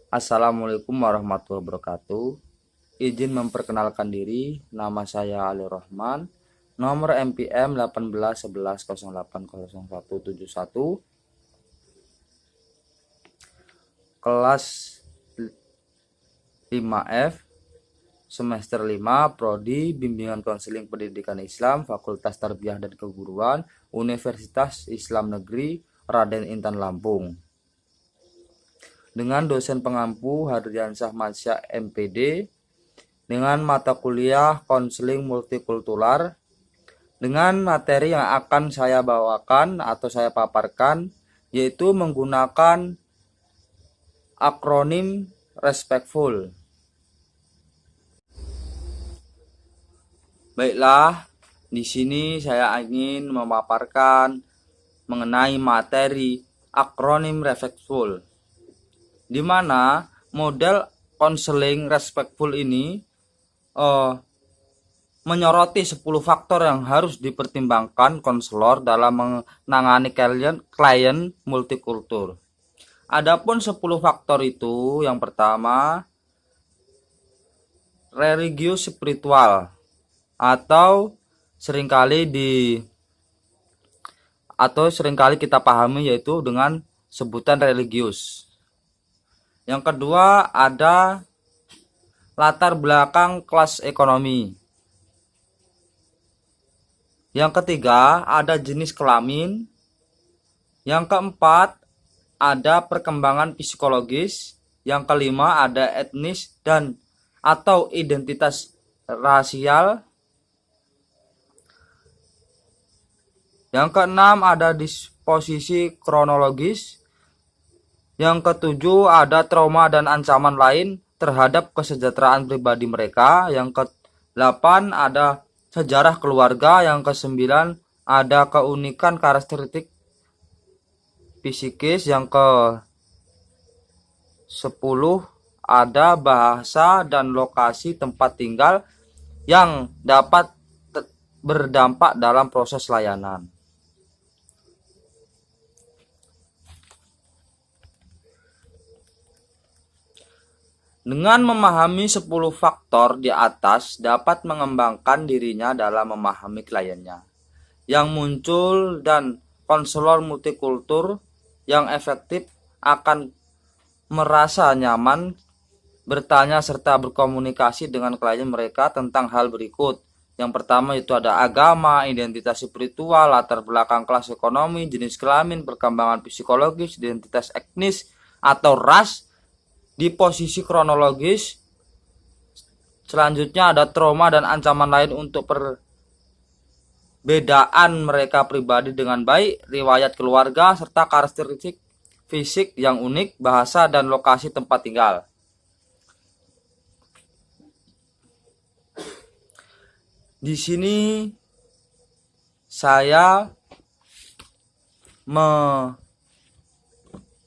Assalamualaikum warahmatullahi wabarakatuh. Izin memperkenalkan diri, nama saya Ali Rohman, nomor MPM 1811080171, kelas 5F, semester 5, Prodi Bimbingan Konseling Pendidikan Islam, Fakultas Tarbiyah dan Keguruan, Universitas Islam Negeri Raden Intan Lampung. Dengan dosen pengampu Hardriansyah Mansya MPD, dengan mata kuliah konseling multikultural, dengan materi yang akan saya bawakan atau saya paparkan, yaitu menggunakan akronim respectful. Baiklah, di sini saya ingin memaparkan mengenai materi akronim respectful, di mana model konseling respectful ini menyoroti 10 faktor yang harus dipertimbangkan konselor dalam menangani klien multikultur. Adapun 10 faktor itu, yang pertama, religius spiritual atau seringkali kita pahami yaitu dengan sebutan religius. Yang kedua, ada latar belakang kelas ekonomi. Yang ketiga, ada jenis kelamin. Yang keempat, ada perkembangan psikologis. Yang kelima, ada etnis dan atau identitas rasial. Yang keenam, ada disposisi kronologis. Yang ketujuh, ada trauma dan ancaman lain terhadap kesejahteraan pribadi mereka. Yang ke-8, ada sejarah keluarga. Yang ke-9, ada keunikan karakteristik psikis. Yang ke-10, ada bahasa dan lokasi tempat tinggal yang dapat berdampak dalam proses layanan. Dengan memahami 10 faktor di atas dapat mengembangkan dirinya dalam memahami kliennya yang muncul, dan konselor multikultur yang efektif akan merasa nyaman bertanya serta berkomunikasi dengan klien mereka tentang hal berikut. Yang pertama itu ada agama, identitas spiritual, latar belakang kelas ekonomi, jenis kelamin, perkembangan psikologis, identitas etnis atau ras, di posisi kronologis. Selanjutnya ada trauma dan ancaman lain untuk perbedaan mereka pribadi dengan baik, riwayat keluarga, serta karakteristik fisik yang unik, bahasa dan lokasi tempat tinggal. Di sini saya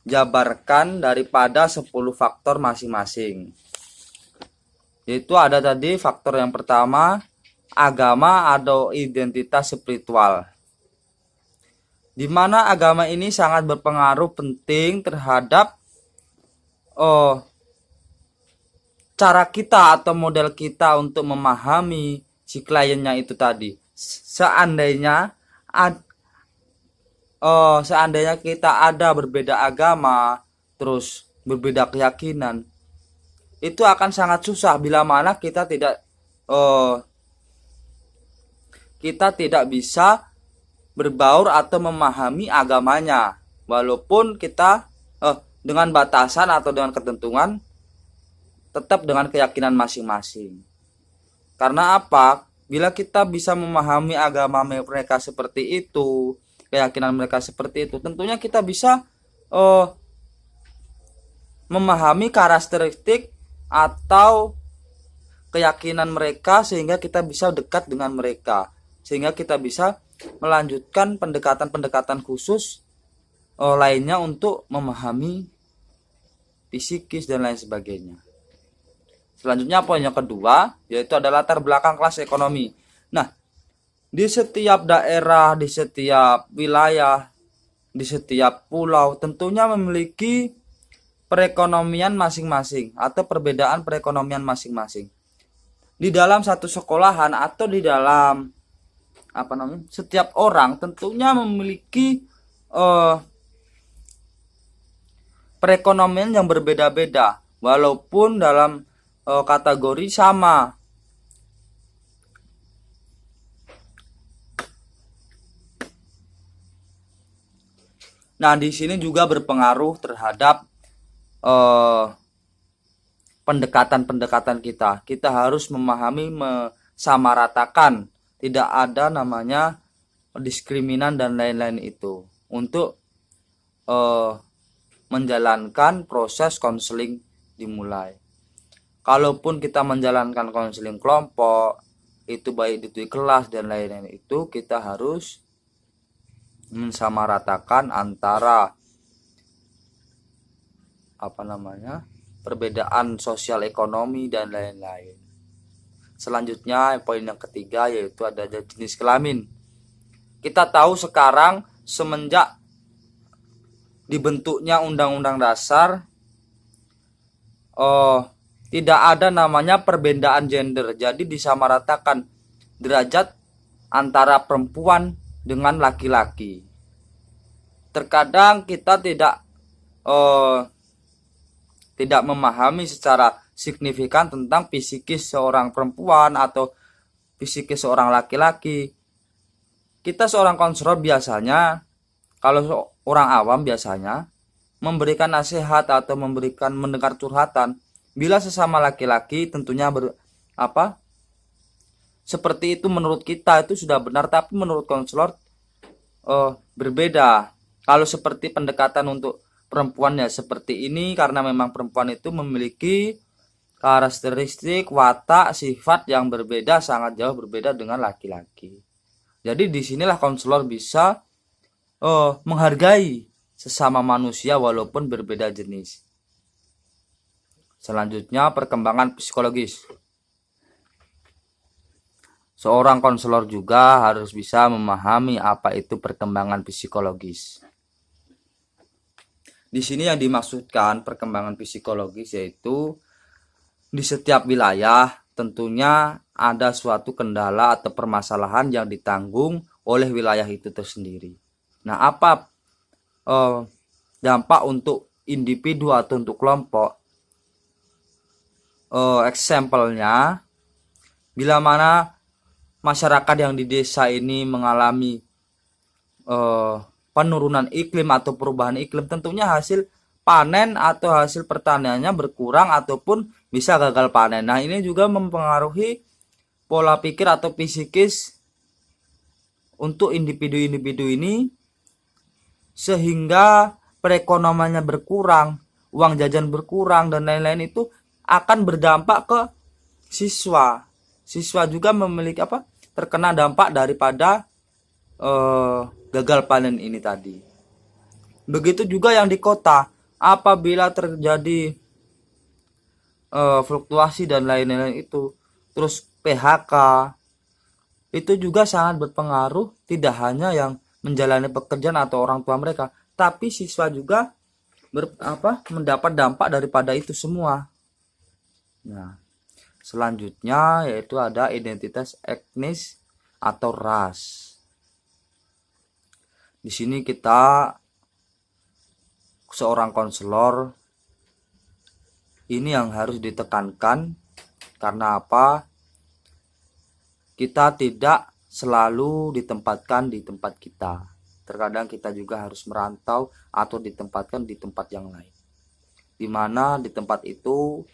jabarkan daripada 10 faktor masing-masing. Yaitu ada tadi faktor yang pertama, agama atau identitas spiritual. Di mana agama ini sangat berpengaruh penting terhadap cara kita atau model kita untuk memahami si kliennya itu tadi. Seandainya kita ada berbeda agama, terus berbeda keyakinan, itu akan sangat susah bila mana kita tidak bisa berbaur atau memahami agamanya, walaupun kita dengan batasan atau dengan ketentuan tetap dengan keyakinan masing-masing. Karena apa? Bila kita bisa memahami agama mereka seperti itu, keyakinan mereka seperti itu, tentunya kita bisa memahami karakteristik atau keyakinan mereka, sehingga kita bisa dekat dengan mereka, sehingga kita bisa melanjutkan pendekatan-pendekatan khusus lainnya untuk memahami psikis dan lain sebagainya. Selanjutnya poin yang kedua, yaitu adalah latar belakang kelas ekonomi. Nah, di setiap daerah, di setiap wilayah, di setiap pulau tentunya memiliki perekonomian masing-masing atau perbedaan perekonomian masing-masing. Di dalam satu sekolahan atau di dalam setiap orang tentunya memiliki perekonomian yang berbeda-beda walaupun dalam kategori sama. Nah, di sini juga berpengaruh terhadap pendekatan-pendekatan kita. Kita harus memahami, mensamaratakan, tidak ada namanya diskriminan dan lain-lain itu untuk menjalankan proses konseling dimulai. Kalaupun kita menjalankan konseling kelompok, itu baik di kelas dan lain-lain itu, kita harus mensamaratakan antara perbedaan sosial ekonomi dan lain-lain. Selanjutnya poin yang ketiga yaitu ada jenis kelamin. Kita tahu sekarang semenjak dibentuknya Undang-Undang Dasar tidak ada namanya perbedaan gender. Jadi disamaratakan derajat antara perempuan dengan laki-laki. Terkadang kita tidak memahami secara signifikan tentang psikis seorang perempuan atau psikis seorang laki-laki. Kita seorang konselor biasanya, kalau orang awam biasanya memberikan nasihat atau mendengar curhatan. Bila sesama laki-laki tentunya seperti itu menurut kita itu sudah benar, tapi menurut konselor berbeda. Kalau seperti pendekatan untuk perempuan ya seperti ini, karena memang perempuan itu memiliki karakteristik, watak, sifat yang berbeda, sangat jauh berbeda dengan laki-laki. Jadi disinilah konselor bisa menghargai sesama manusia walaupun berbeda jenis. Selanjutnya perkembangan psikologis. Seorang konselor juga harus bisa memahami apa itu perkembangan psikologis. Di sini yang dimaksudkan perkembangan psikologis yaitu di setiap wilayah tentunya ada suatu kendala atau permasalahan yang ditanggung oleh wilayah itu tersendiri. Nah, apa dampak untuk individu atau untuk kelompok? Example-nya, bila mana masyarakat yang di desa ini mengalami penurunan iklim atau perubahan iklim, tentunya hasil panen atau hasil pertaniannya berkurang ataupun bisa gagal panen. Nah, ini juga mempengaruhi pola pikir atau psikis untuk individu-individu ini, sehingga perekonomiannya berkurang, uang jajan berkurang dan lain-lain, itu akan berdampak ke siswa. Siswa juga memiliki terkena dampak daripada gagal panen ini tadi. Begitu juga yang di kota, apabila terjadi fluktuasi dan lain-lain itu, terus PHK, itu juga sangat berpengaruh, tidak hanya yang menjalani pekerjaan atau orang tua mereka, tapi siswa juga mendapat dampak daripada itu semua. Nah, selanjutnya yaitu ada identitas etnis atau ras. Di sini kita seorang konselor ini yang harus ditekankan, karena apa? Kita tidak selalu ditempatkan di tempat kita. Terkadang kita juga harus merantau atau ditempatkan di tempat yang lain, di mana di tempat itu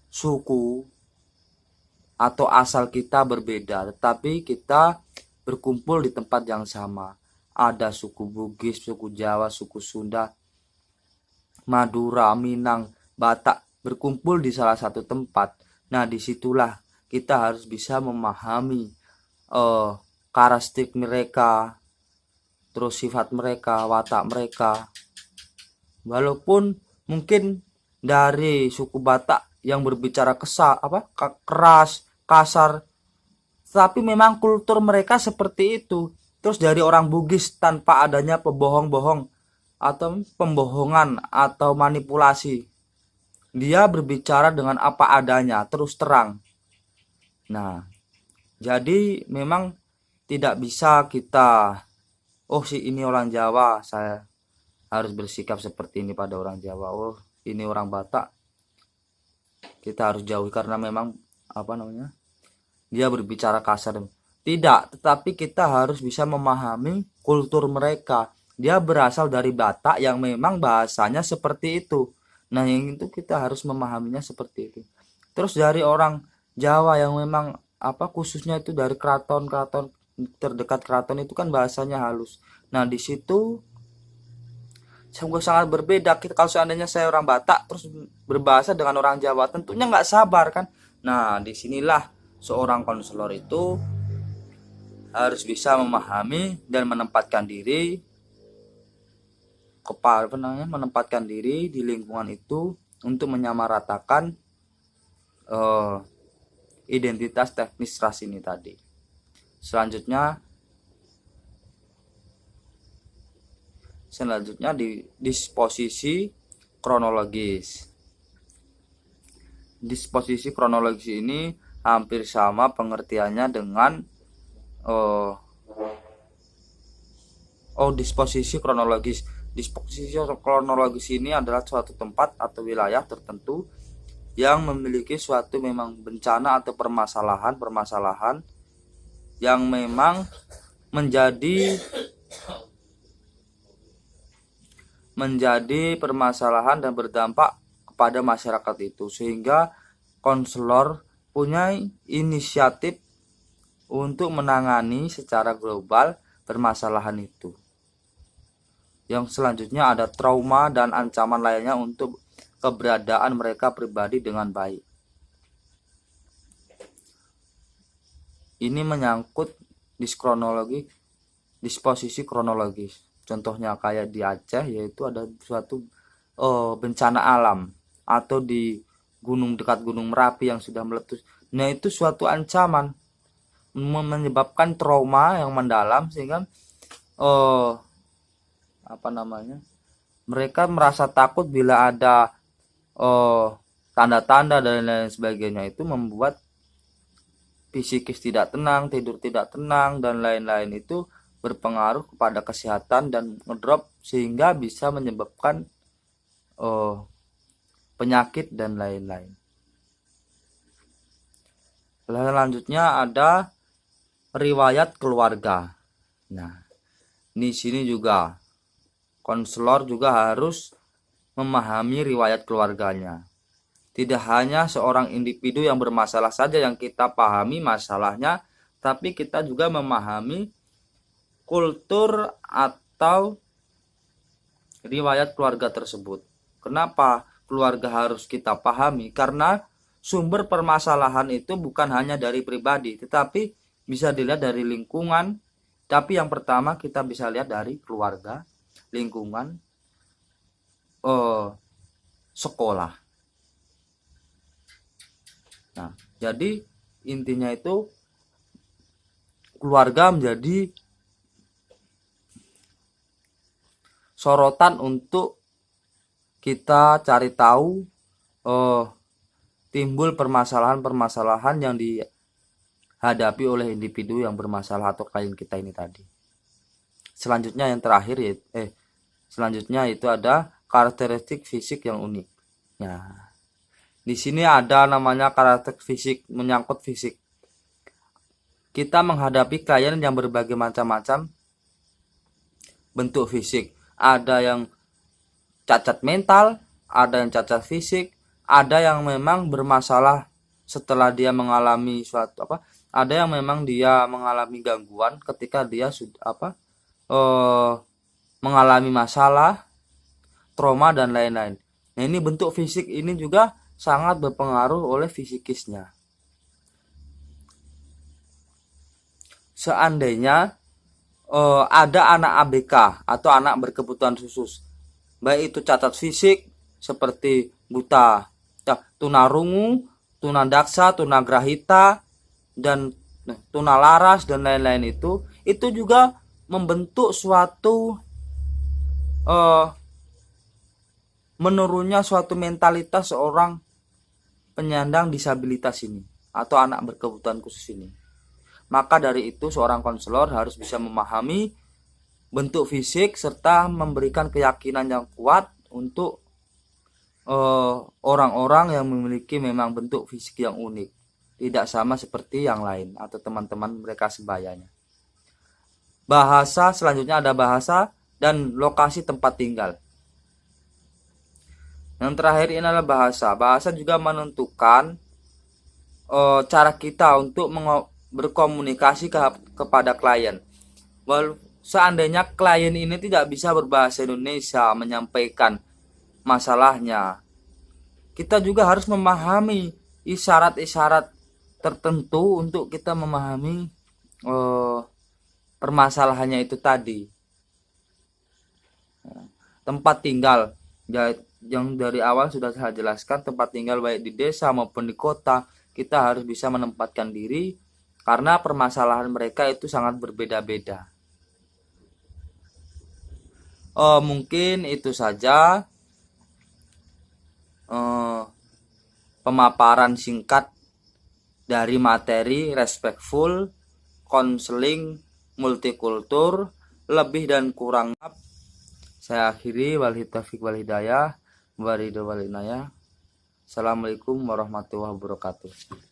suku atau asal kita berbeda, tetapi kita berkumpul di tempat yang sama. Ada suku Bugis, suku Jawa, suku Sunda, Madura, Minang, Batak berkumpul di salah satu tempat. Nah, disitulah kita harus bisa memahami karakteristik mereka, terus sifat mereka, watak mereka. Walaupun mungkin dari suku Batak yang berbicara keras, kasar, tapi memang kultur mereka seperti itu. Terus dari orang Bugis tanpa adanya pebohong-bohong, atau pembohongan atau manipulasi. Dia berbicara dengan apa adanya, terus terang. Nah, jadi memang tidak bisa kita, oh si ini orang Jawa, saya harus bersikap seperti ini pada orang Jawa. Oh, ini orang Batak, kita harus jauhi karena memang dia berbicara kasar. Tidak, tetapi kita harus bisa memahami kultur mereka. Dia berasal dari Batak yang memang bahasanya seperti itu. Nah, yang itu kita harus memahaminya seperti itu. Terus dari orang Jawa yang memang khususnya itu dari keraton terdekat keraton itu kan bahasanya halus. Nah, di situ sangat berbeda. Kalau seandainya saya orang Batak terus berbahasa dengan orang Jawa, tentunya nggak sabar kan. Nah, disinilah seorang konselor itu harus bisa memahami dan menempatkan diri menempatkan diri di lingkungan itu untuk menyamaratakan identitas teknis ras ini tadi. Selanjutnya di disposisi kronologis. Disposisi kronologis ini hampir sama pengertiannya dengan disposisi kronologis. Disposisi kronologis ini adalah suatu tempat atau wilayah tertentu yang memiliki suatu memang bencana atau permasalahan yang memang menjadi permasalahan dan berdampak kepada masyarakat itu, sehingga konselor punya inisiatif untuk menangani secara global permasalahan itu. Yang selanjutnya ada trauma dan ancaman lainnya untuk keberadaan mereka pribadi dengan baik. Ini menyangkut disposisi kronologis. Contohnya kayak di Aceh, yaitu ada suatu bencana alam, atau di dekat Gunung Merapi yang sudah meletus. Nah, itu suatu ancaman, menyebabkan trauma yang mendalam, sehingga mereka merasa takut bila ada tanda-tanda dan lain sebagainya. Itu membuat psikis tidak tenang, tidur tidak tenang, dan lain-lain. Itu berpengaruh kepada kesehatan dan ngedrop, sehingga bisa menyebabkan penyakit dan lain-lain. Selanjutnya ada riwayat keluarga. Nah, di sini juga konselor juga harus memahami riwayat keluarganya. Tidak hanya seorang individu yang bermasalah saja yang kita pahami masalahnya, tapi kita juga memahami kultur atau riwayat keluarga tersebut. Kenapa keluarga harus kita pahami? Karena sumber permasalahan itu bukan hanya dari pribadi, tetapi bisa dilihat dari lingkungan. Tapi yang pertama kita bisa lihat dari keluarga, lingkungan, sekolah. Nah, jadi intinya itu keluarga menjadi sorotan untuk kita cari tahu timbul permasalahan-permasalahan yang dihadapi oleh individu yang bermasalah atau klien kita ini tadi. Selanjutnya yang terakhir selanjutnya itu ada karakteristik fisik yang unik. Nah, di sini ada namanya karakteristik fisik, menyangkut fisik. Kita menghadapi klien yang berbagai macam-macam bentuk fisik. Ada yang cacat mental, ada yang cacat fisik, ada yang memang bermasalah setelah dia mengalami ada yang memang dia mengalami gangguan ketika dia sudah mengalami masalah, trauma dan lain-lain. Nah, ini bentuk fisik ini juga sangat berpengaruh oleh fisikisnya. Seandainya ada anak ABK atau anak berkebutuhan khusus, baik itu cacat fisik seperti buta, tunarungu, tunadaksa, tunagrahita, dan tunalaras dan lain-lain, itu juga membentuk suatu menurunnya suatu mentalitas seorang penyandang disabilitas ini atau anak berkebutuhan khusus ini. Maka dari itu seorang konselor harus bisa memahami bentuk fisik serta memberikan keyakinan yang kuat untuk orang-orang yang memiliki memang bentuk fisik yang unik, tidak sama seperti yang lain atau teman-teman mereka sebayanya. Bahasa selanjutnya ada bahasa dan lokasi tempat tinggal. Yang terakhir ini adalah bahasa. Bahasa juga menentukan cara kita untuk berkomunikasi kepada klien. Seandainya klien ini tidak bisa berbahasa Indonesia menyampaikan masalahnya, kita juga harus memahami isyarat-isyarat tertentu untuk kita memahami permasalahannya itu tadi. Tempat tinggal, yang dari awal sudah saya jelaskan, tempat tinggal baik di desa maupun di kota, kita harus bisa menempatkan diri karena permasalahan mereka itu sangat berbeda-beda. Mungkin itu saja pemaparan singkat dari materi respectful counseling multikultur. Lebih dan kurang saya akhiri. Wal taufiq wal hidayah. Assalamualaikum warahmatullahi wabarakatuh.